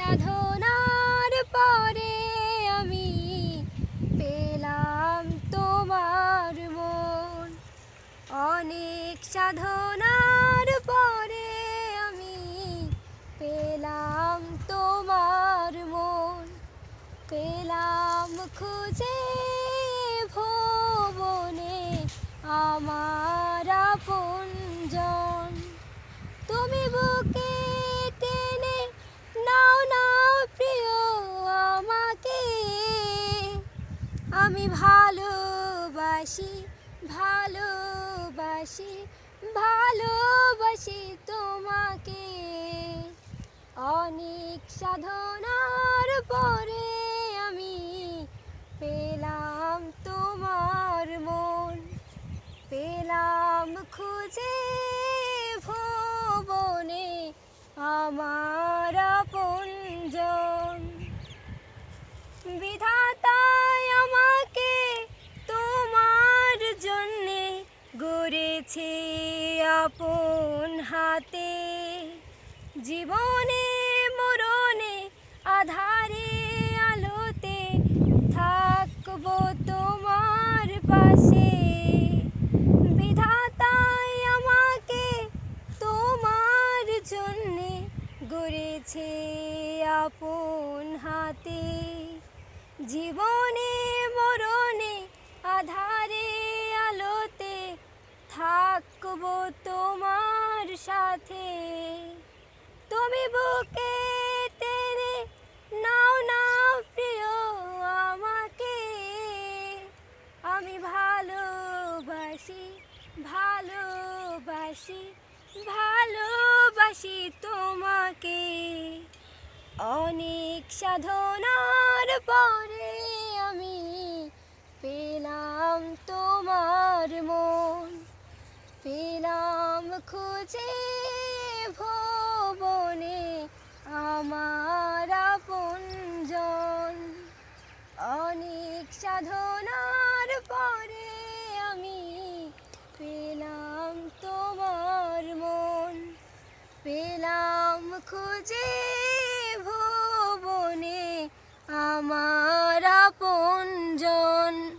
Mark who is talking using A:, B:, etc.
A: সাধনার পরে আমি পেলাম তোমার মন। অনেক সাধনার পরে আমি পেলাম তোমার মন। পেলাম খুঁজে ভুবনে আমার আপনজন। তুমি বুকে টেনে নাও না প্রিয় আমাকে। আমি ভালোবাসি ভালোবাসি ভালোবাসি তোমাকে। অনেক সাধনার পরে আমি পেলাম তোমার মন। পেলাম খুঁজে ভুবনে আমার আপনজন। বিধাতাই আমাকে তোমার জন্যে গড়েছে আপন হাতে। জীবনে মরণে আধারে আলোতে থাকবো তোমার পাশে। বিধাতাই আমাকে তোমার জন্যে গড়েছে আপন হাতে। জীবনে মরণে আধারে আলোতে থাকবো তোমার সাথে। তুমি বুকে টেনে নাও না প্রিয় আমাকে। আমি ভালোবাসি ভালোবাসি ভালোবাসি তোমাকে। অনেক সাধনার পরে আমি পেলাম তোমার মন। পেলাম খুঁজে ভুবনে আমার আপনজন। অনেক সাধনার পরে আমি পেলাম তোমার মন। পেলাম খুঁজে ভুবনে আমার